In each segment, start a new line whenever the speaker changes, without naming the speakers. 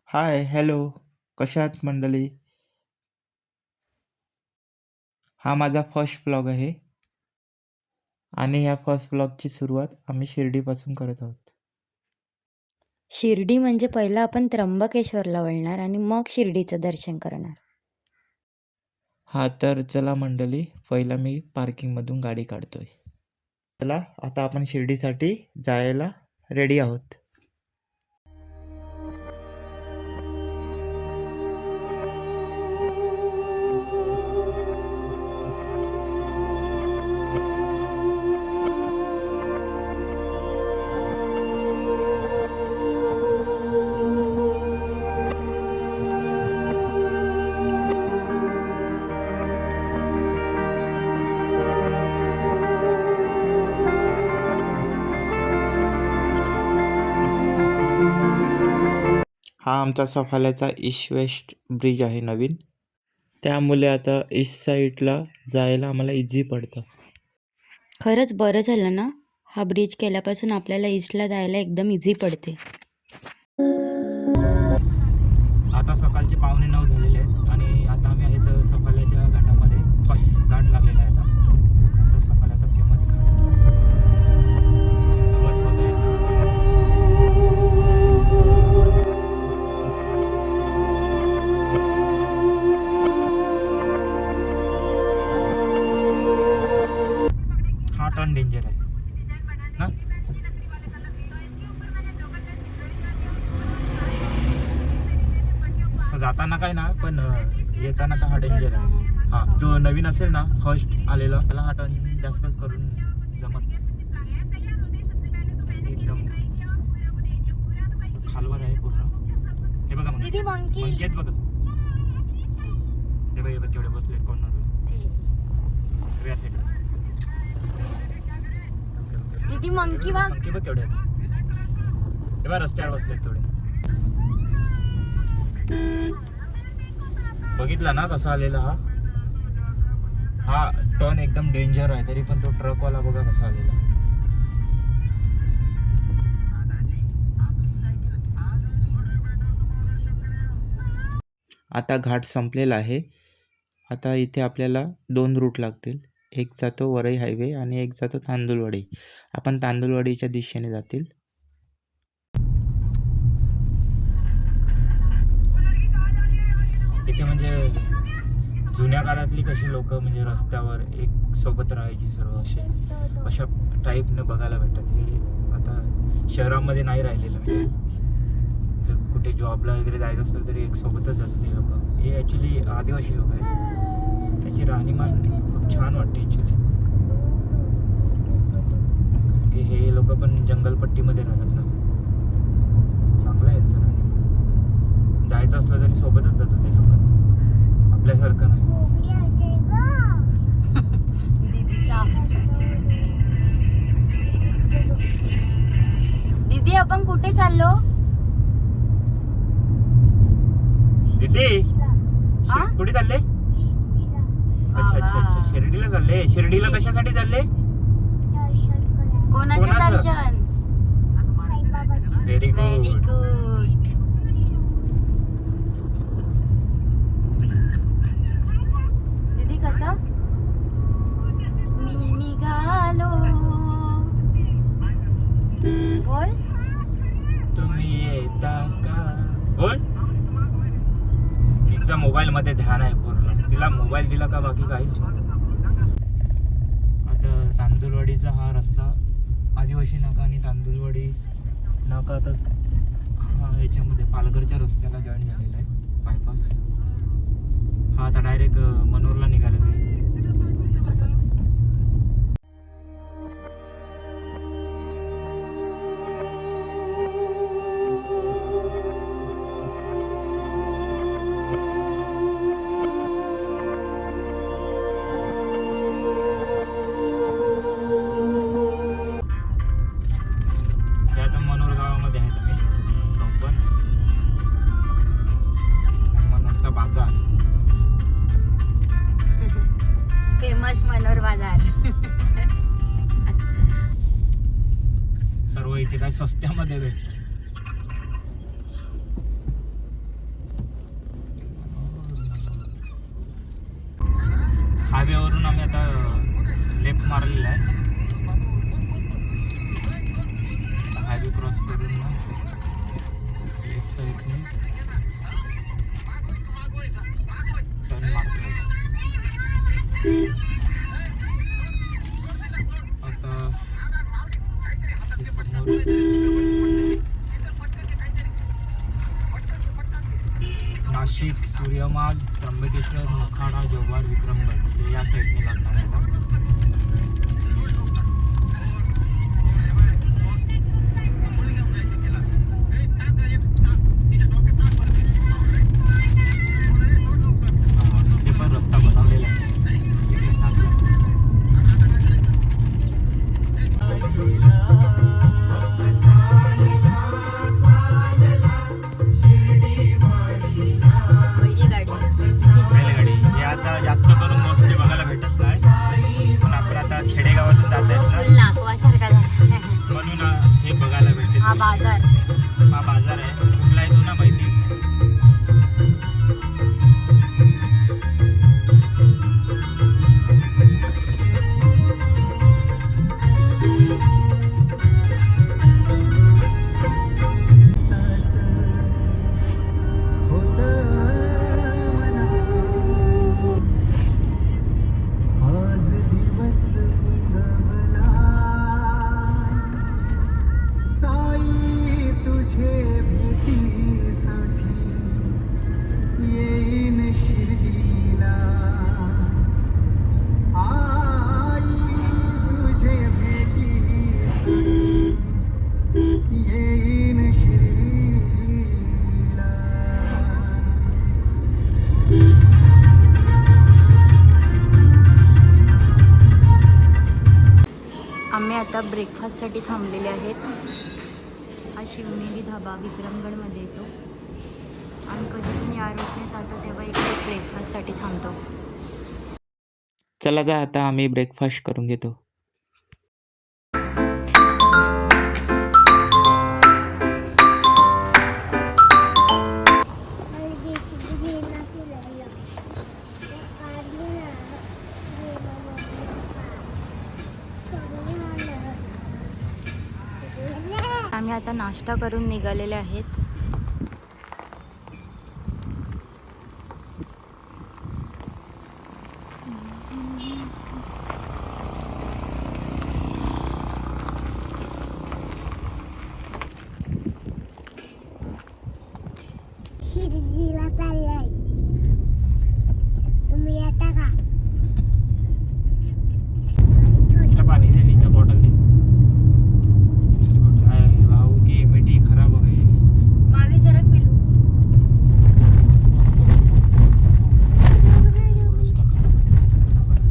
हाय, hello. कशा आहात मंडळी? हा माझा फर्स्ट व्लॉग आहे आणि ह्या फर्स्ट व्लॉगची सुरुवात आम्ही शिर्डीपासून करत आहोत.
शिर्डी म्हणजे पहिलं आपण त्र्यंबकेश्वरला वळणार आणि मग शिर्डीचं दर्शन करणार.
हा तर चला मंडळी, पहिला मी पार्किंगमधून गाडी काढतोय. चला आता आपण शिर्डीसाठी जायला रेडी आहोत. हा आमचा सफाल्याचा ईस्ट वेस्ट ब्रिज आहे नवीन. त्यामुळे आता ईस्ट साईडला जायला आम्हाला इझी पडतं.
खरंच बरं झालं ना, हा ब्रिज केल्यापासून आपल्याला ईस्टला जायला एकदम इझी पडते.
आता सकाळचे 8:45 झालेले आहेत आणि आता आम्ही आहेत सफाल्याच्या घाटामध्ये. फर्स्ट घाट लागलेला आहे आता सफाल्याचा फेमस घाट सुरुवात होत आहे. हा टर्न डेंजर आहे ना. असं जाताना काय ना, पण येताना तर हा डेंजर आहे. हा जो नवीन असेल ना, फर्स्ट आलेला, त्याला हा टर्न जास्तच करून जमत नाही. एकदम खालवर आहे पूर्ण. हे बघा
दीदी मंकी.
मंकी आहेत बघा. हे बघा, हे बघ केवढे बसले कॉर्नरला. या साईडला
दीदी मंकी बघ.
मंकी बघ केवढे आहेत. हे बघा रस्त्यावर बसले थोडे. बघितला ना कसा आलेला हा. हा टर्न एकदम डेंजर आहे, तरी पण तो ट्रकवाला बघा कसा आलेला. आता घाट संपलेला आहे. आता इथे आपल्याला 2 रूट लागतील. एक जातो वरई हायवे आणि एक जातो तांदुळवाडी. आपण तांदुळवाडीच्या दिशेने जातील. इथे म्हणजे जुन्या काळातली कशी लोक म्हणजे रस्त्यावर एक सोबत राहायची सर्व अशा टाईपनं बघायला भेटतात. हे आता शहरामध्ये नाही राहिलेलं. म्हणजे कुठे जॉबला वगैरे जायचं असलं तरी एक सोबतच जातात हे लोक. हे ॲक्च्युली आदिवासी लोक आहेत. त्यांची राहणीमान खूप छान वाटते ॲक्च्युली. कारण की हे लोक पण जंगलपट्टीमध्ये राहतात ना. चांगलं आहे यांचं राहणीमान. जायचं असलं तरी सोबतच जातात हे लोक, आपल्यासारखं नाही.
दीदी आपण कुठे चाललो?
दीदी कुठे चालले? अच्छा अच्छा अच्छा, शिर्डीला चालले. शिर्डीला कशासाठी चालले?
कोणाचं दर्शन?
Very
very
good.
गुड. दीदी कसं? मी निघालो. बोल.
तुम्ही येता का? बोल. तिचा मोबाईल मध्ये ध्यान आहे पूर्ण. तिला मोबाईल दिला का बाकी काहीच नाही. आता तांदुळवाडीचा हा रस्ता आदिवासी नाका आणि तांदुळवाडी नाका आता हा याच्यामध्ये पालघरच्या रस्त्याला जॉईन झालेला आहे, बायपास. हा आता डायरेक्ट मनोरला निघालेला आहे.
फेमस मनोर
इथे काय स्वस्त्यामध्ये भेटतं. हायवेवरून आम्ही आता लेफ्ट मारलेला आहे. हायवे क्रॉस करून ना लेफ्ट साईडने टर्न मारतोय. आता हे समोर नाशिक, सूर्यमाल, त्र्यंबकेश्वर, मोखाडा, जव्हार, विक्रमगड हे या साईडने लागणार आहे आता. इथे पण रस्ता बनवलेला आहे. इकडे चांगला आहे. बैलगाडी हे आता जास्त करून मोस्टली बघायला भेटत नाही, पण आपण आता खेडेगावातून जात आहेत ना, म्हणून हे बघायला भेटते.
हा बाजार
हा बाजार आहे. कुठला आहे तुला माहिती?
आम्ही आता ब्रेकफास्टसाठी थांबलेले आहेत. हा शिवनेरी धाबा विक्रमगडमध्ये येतो. आम्ही कधी पण या रूटने जातो तेव्हा इकडे ब्रेकफास्टसाठी थांबतो.
चला तर आता आम्ही ब्रेकफास्ट करून घेतो.
आम्ही आता नाश्ता करून निघालेले आहेत.
शिर्डीला चाललाय. तुम्ही येता का?
तिला पाणी दे, नीच्या बॉटल दे. भाऊ की मिठी खराब हो गई.
मागे सरक पिलू.
रस्ता खराब आहे, रस्ता खराब आहे.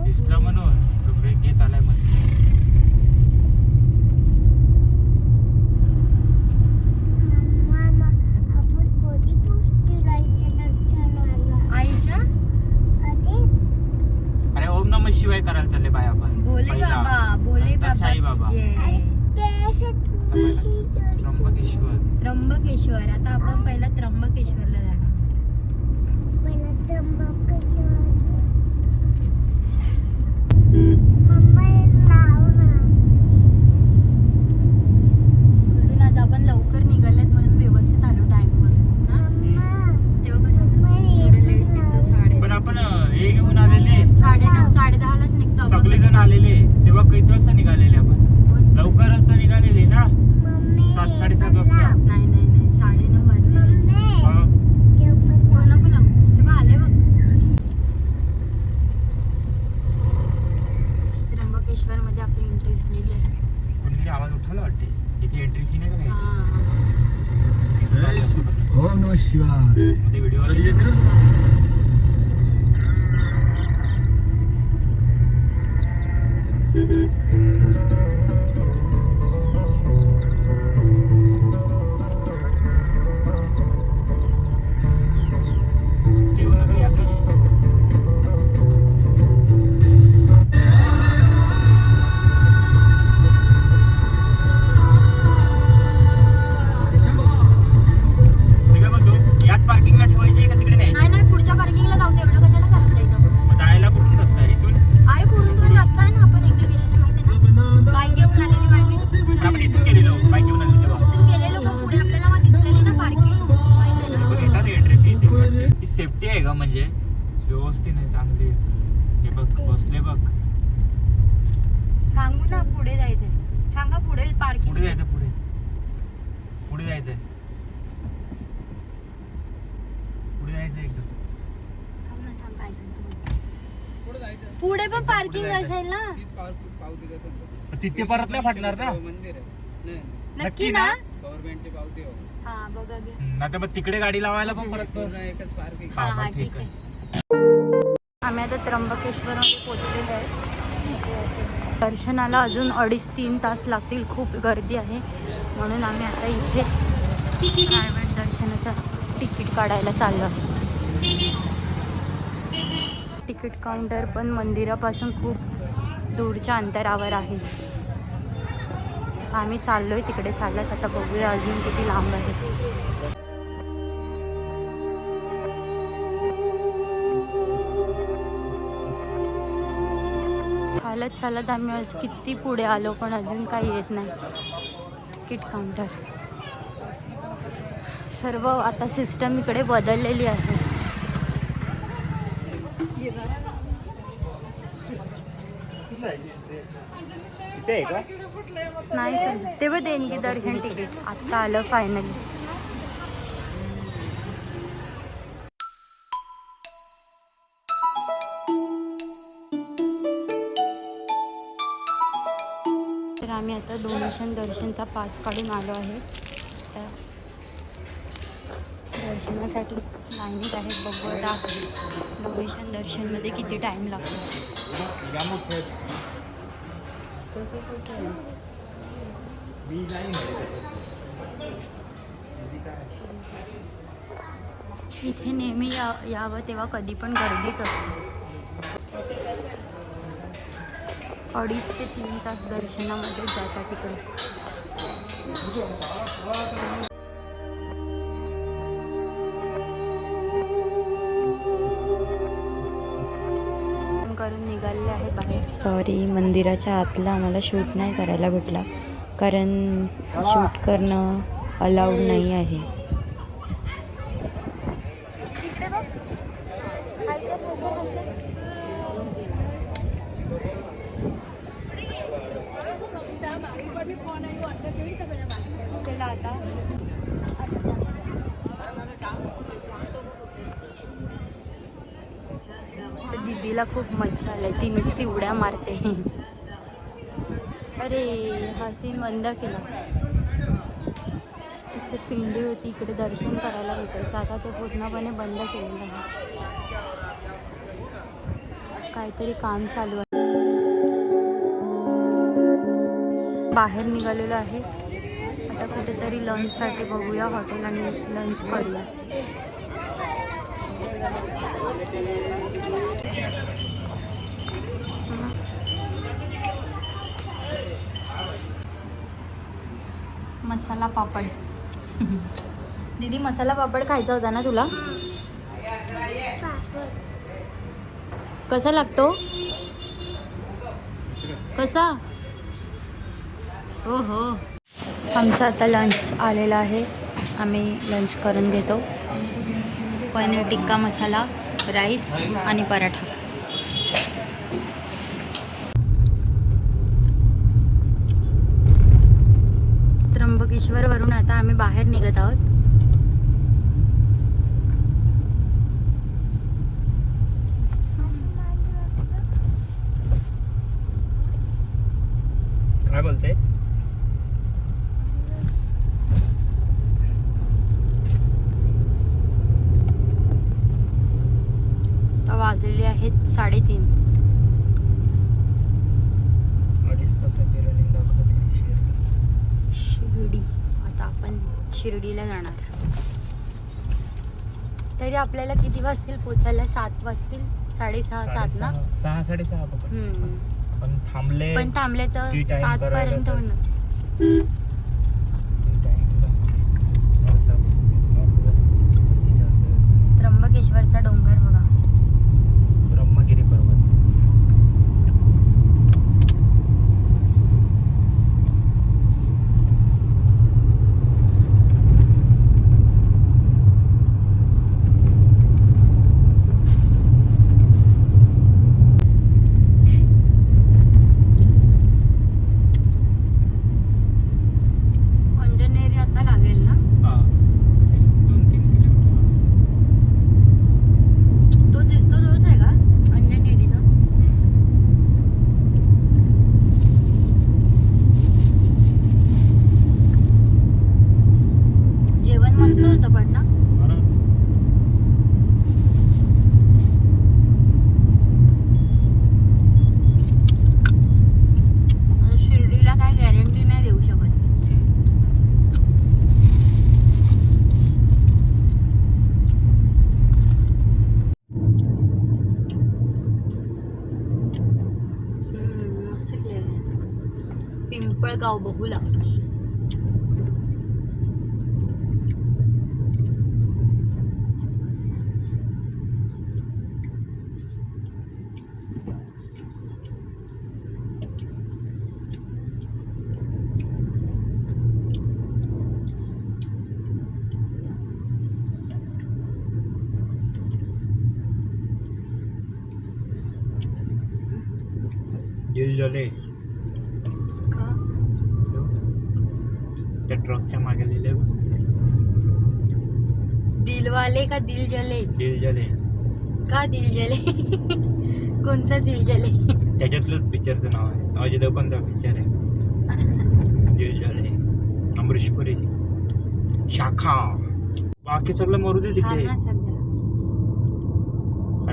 दिसला म्हणून तो ब्रेक घेत आलाय मध्ये.
आईच्या
अरे ओम नमः शिवाय करायला चालले बाय आपण.
भोले
पहिला.
बाबा, भोले
नंतर साई बाबा.
बाबा जय.
आता पहिला त्र्यंबकेश्वर.
त्र्यंबकेश्वर. आता आपण पहिला त्र्यंबकेश्वरला जाणार. म्हणून आज आपण लवकर निघालेत म्हणून व्यवस्थित आलो टाइमवर. तेव्हा कसं थोडं लेट निघतो.
पण आपण हे घेऊन आलेले
9:30 10:30लाच निघतो आपण.
सगळेजण आलेले तेव्हा किती वाजता निघालेले आपण? लवकरच तर निघालेले ना, 7 7:30 वाजता.
नाही 9:30 वाजले.
हा.
नको लावू. तेव्हा आलंय बघ. आपली एंट्री झालेली आहे.
कोणीतरी आवाज उठायला वाटते. इथे एंट्री फी नाही का घ्यायची?
ओम नमः शिवाय.
मध्ये व्हिडिओ याच पार्किंगला ठेवायची का तिकडे नाही?
नाही नाही, पुढच्या पार्किंगला जाऊ दे. एवढं कशाला चालत जायचं?
मग जायला कुठून रस्ता आहे इथून?
आहे पुढून तुला रस्ता आहे ना, आपण एकदा गेलेलं माहिती ना, बाईक घेऊन आलेली माहिती.
आपण इथून गेलेलो बाईक घेऊन आलो तेव्हा.
इथून गेलेलो का पुढे आपल्याला मग दिसलेली ना पार्किंग, माहिती आहे ना.
बघ येतात एंट्री फी. ही सेफ्टी आहे का म्हणजे व्यवस्थित आहे चांगली आहे. हे बघ बसले बघ.
सांगू ना पुढे जायचंय, सांगा पुढे पार्किंग.
पुढे जायचं पुढे पुढे जायचंय पुढे जायचं एकदम.
थांब ना, थांब, काय सांगतो. पुढे पण पार्किंग असेल ना.
तिथे परत नाही फाटणार ना?
नक्की ना?
गव्हर्नमेंटची पावती हो.
हा बघा घे.
नाही तर मग तिकडे गाडी लावायला पण परत
पूर्ण एकच पार्किंग.
हा हा ठीक आहे. आम्ही आता त्र्यंबकेश्वरमध्ये पोहोचलेलो आहे. दर्शनाला अजून 2.5-3 तास लागतील. खूप गर्दी आहे म्हणून आम्ही आता इथे प्रायव्हेट दर्शनाचं तिकीट काढायला चाललो आहे. तिकीट काउंटर पण मंदिरापासून खूप दूरच्या अंतरावर आहे. आम्ही चाललोय तिकडे. चालत आता बघूया अजून किती लांब आहे. चालत चालत आम्ही आज किती पुढे आलो पण अजून काही येत नाही. तिकीट काउंटर सर्व आता सिस्टम इकडे बदललेली आहे.
इथे आहे का?
नाही समजत तेव्हा देणगी दर्शन तिकीट आत्ता आलं फायनली. तर आम्ही आता डोनेशन दर्शनचा पास काढून आलो आहे. तर दर्शनासाठी लाईनीत आहेत. बघू आता डोनेशन दर्शनमध्ये किती टाईम लागतो. इथे नेहमी यावं तेव्हा कधी पण गर्दीच असते. 2.5 ते 3 तास दर्शनामध्ये जातात तिकडे. करून निघालेले आहेत बाहेर. सॉरी, मंदिराच्या आतला आम्हाला शूट नाही करायला भेटला कारण शूट करणं अलाउड नाही आहे. चला आता दीदीला खूप मजा आली. ती नुसती उड्या मारते. अरे हा सीन बंद केला. इथे पिंडी होती, इकडे दर्शन करायला भेटायचं. आता ते पूर्णपणे बंद केलेलं आहे. काहीतरी काम चालू आहे. बाहेर निघालेलो आहे. आता कुठेतरी लंचसाठी बघूया हॉटेल आणि लंच करूया. मसाला पापड. दीदी मसाला पापड खायचा होता ना तुला? कसा लागतो? कसा? हो हो. आमचं आता लंच आलेलं आहे. आम्ही लंच करून घेतो. पनीर टिक्का मसाला, राईस आणि पराठा. त्र्यंबकेश्वरवरून आता आम्ही बाहेर निघत आहोत.
काय बोलते?
आता वाजलेले आहेत 3:30.
2.5 तासाची रनिंग दाखवते
शिर्डी. आता आपण शिर्डीला जाणार. तरी आपल्याला किती वाजतील पोचायला? 7 वाजतील, 6:30 7 ना?
6 6:30
हम्म.
पण थांबले
पण थांबले तर
tea time
7
करायला
पर्यंत
तर-
होणार. त्र्यंबकेश्वरचा डोंगर बघा.
ब्रह्मगिरी पर्वत.
अंजनेरी आता लागेल ना?
हा 2-3 किलोमीटर.
तो दिसतो तोच आहे का अंजनेरीचा? जेवण मस्त होतं पण ना. आता शिर्डीला काय गॅरंटी नाही देऊ शकत. मस्त केलंय. पिंपळगाव बहुला.
दिल जले
का?
त्या ट्रकच्या मागे लिहिले
दिलवाले का दिल जले?
दिल जले.
का दिल जले? कोणचा दिल जले?
त्याच्यातलंच पिक्चरचं नाव आहे. अजय देवगणचा पिक्चर आहे दिल जले. अमरीश पुरी. शाखा. बाकी सगळं मरू दे
हा
तिकडे.
ना सध्या.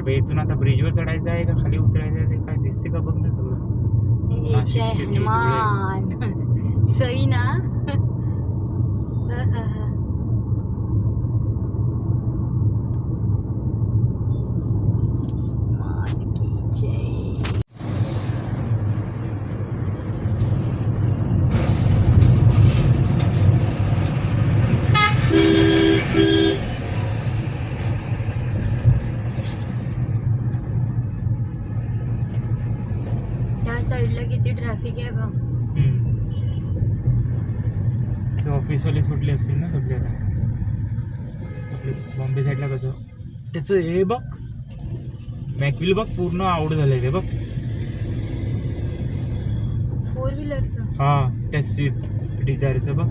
अरे इथून आता ब्रिजवर चढायचं आहे का खाली उतरायचं आहे ते काय दिसते का बघ ना सगळं.
जय
नाशिक city,
हनुमान. सई ना. हनुमान की जय. त्या साईडला किती ट्रॅफिक आहे बघ.
ते ऑफिसवाले सुटले असतील ना सगळे आता. आपले बॉम्बे साईडला कसं त्याचं हे बघ मॅकविल बघ पूर्ण आउट झालंय ते बघ.
4 व्हीलरचं.
हा त्या स्विफ्ट डिझायरचं बघ.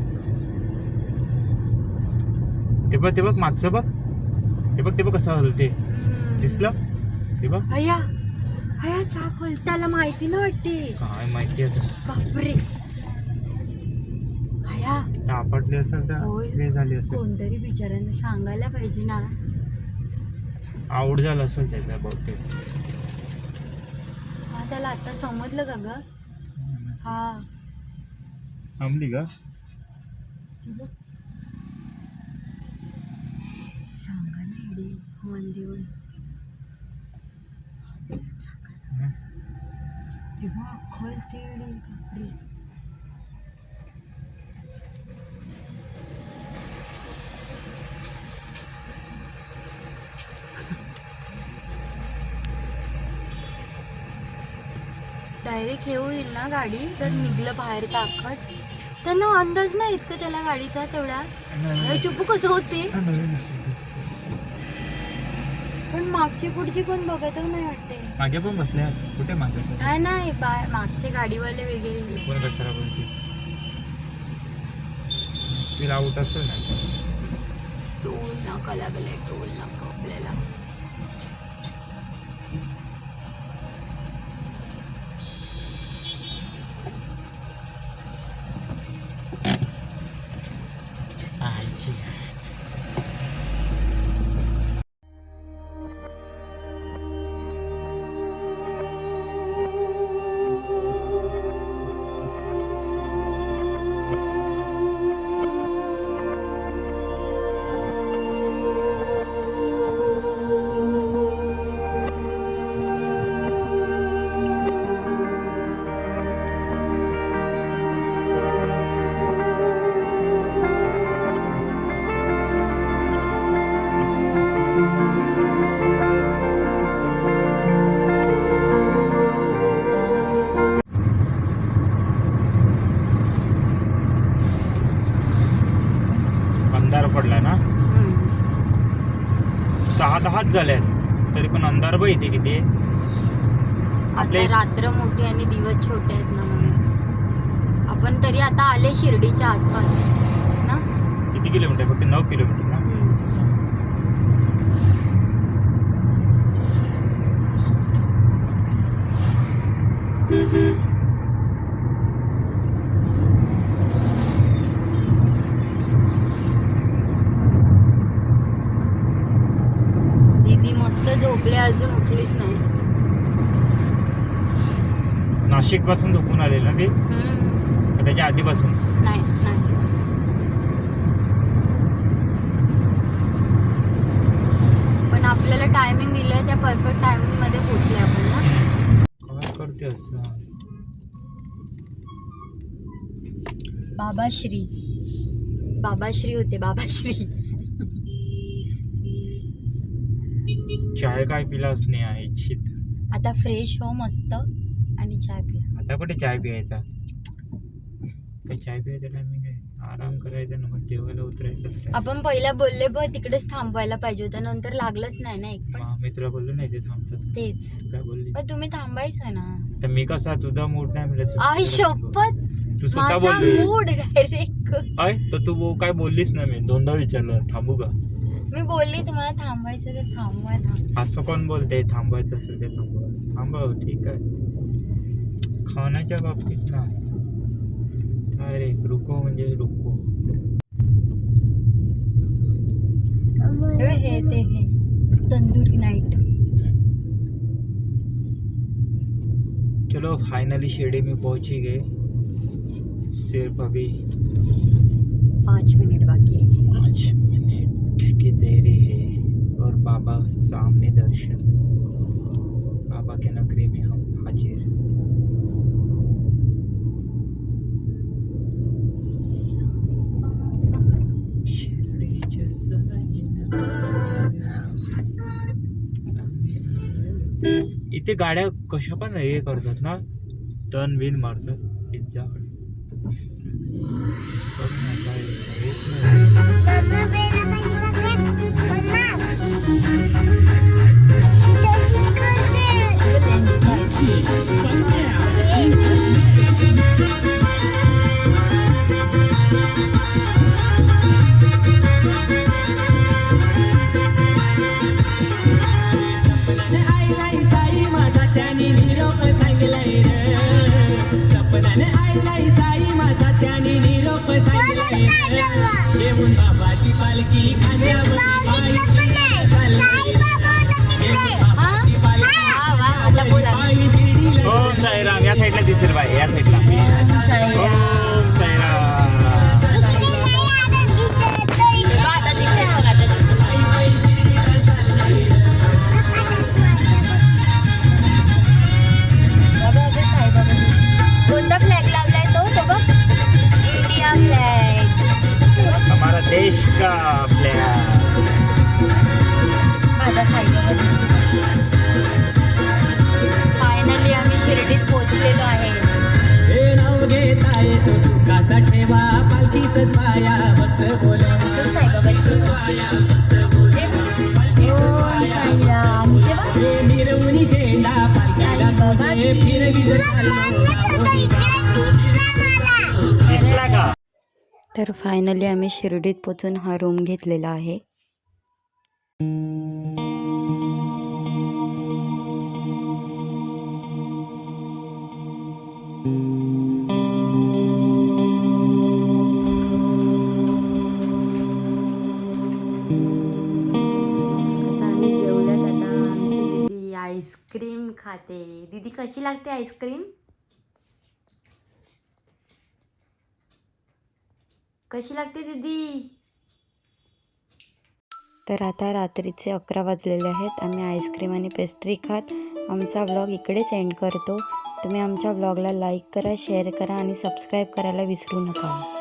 ते बघ मागचं बघ. ते बघ कसं झालं ते दिसलं ते बघ.
हया हया साखोल त्याला माहिती ना वाटते.
काय माहिती आता.
बापरे. हया
त्या आपटली असेल तर
होय.
हे झाली असेल.
कोणतरी बिचाऱ्यांना सांगायला पाहिजे ना.
आउट झालं असेल त्याचा बहुतेक.
हा त्याला आता समजलं का ग? हा
थांबली का?
सांगा ना एडी मन देऊन. तेव्हा अख्खल तेडी बापरे. डायरेक्ट हे होईल ना गाडी तर निघलं बाहेर का अख्खच. त्यांना अंदाज नाही इतकं त्याला गाडीचा तेवढा. चुप कसं होते. पण मागची पुढची कोण बघतच नाही वाटते.
मागे पण बसल्या कुठे मागे
नाही नाही मागचे गाडीवाले वगैरे.
कोण कशाला बोलते. तिला आउट असेल ना.
टोल नाका लागले. टोल नाका आपल्याला.
10च झाल्यात तरी पण अंधार बघ इथे किती आहे.
आता रात्र मोठी आणि दिवस छोटे आहेत ना म्हणून आपण तरी आता आले शिर्डीच्या आसपास ना.
किती किलोमीटर? फक्त 9 किलोमीटर ना.
दीदी मस्त झोपले, अजून उठलीच नाही.
नाशिक पासून झोपून आले ना ते, का त्याच्या आधीपासून?
नाही नाशिक. पण आपल्याला टायमिंग दिलंय त्या परफेक्ट टायमिंग मध्ये पोहोचले आपण ना.
काय करते असं?
बाबाश्री होते बाबाश्री.
चाय काय पिलाच नाही आहे शीत.
आता फ्रेश हो मस्त आणि चाय पिया.
आता कुठे चाय पियायचा? काय चाय पियायचा टायमिंग आहे? आराम करायचा ना, मग जेवायला उतरायचं.
आपण पहिला बोलले बघ तिकडेच थांबवायला पाहिजे होतं, नंतर लागलंच नाही ना एक पण.
मी तुला बोललो नाही ते थांबतात.
तेच
काय बोलली?
पण तुम्ही थांबायचं ना.
तर मी कसा, तुझा मूड नाही मिळत.
आई शपथ,
तू स्वतः
माझा
बोलली.
Mood direct.
आय तर तू काय बोललीस ना, मी दोनदा विचारलं थांबू का.
मी बोलली तुम्हाला थांबायचं तर थांबवा ना.
असं कोण बोलते थांबायचं असेल ते थांबव ठीक आहे. खाण्याच्या बाबतीत ना काय रे, रुको म्हणजे रुको.
हे तंदुरी नाईट.
चलो फाइनली शिरडी में पहुंची गए. सिर्फ अभी
5 मिनट बाकी है.
5 मिनट की देरी है और बाबा सामने दर्शन. बाबा के नगरी में हम हाजिर. इथे गाड्या कशा पण हे करतात ना, टर्न बिन मारतात. पिझ्झा
बाबाची पालखी
ओम साईराम. या साईडला दिसेल बाई, या साईडला. ओम साईराम.
कोणता फ्लॅग लावलाय तो बघ. इंडिया फ्लॅग,
हमारा देश का फ्लॅग.
माझा साईबाबा. फायनली आम्ही शिर्डीत पोहोचलेलो आहे.
हे नाव घेता येतो सुखाचा ठेवा, पालखी सजवाया भक्त बोलवा.
तो साईबाबाची ओम साईराम.
हे मिरवणी झेंडा पालखीला तुझे फिरवीत
दिसला का?
तर फायनली आम्ही शिर्डीत पोचून हा रूम घेतलेला आहे. आईस्क्रीम खाते. दीदी कशी लागते आईस्क्रीम? कशी लागते दीदी? तर आता रात्रीचे 11 वाजलेले आहेत. आम्ही आईस्क्रीम आणि पेस्ट्री खात आमचा व्लॉग इकडेच एंड करतो. तुम्ही आमच्या व्लॉगला लाईक करा, शेअर करा आणि सबस्क्राईब करायला विसरू नका.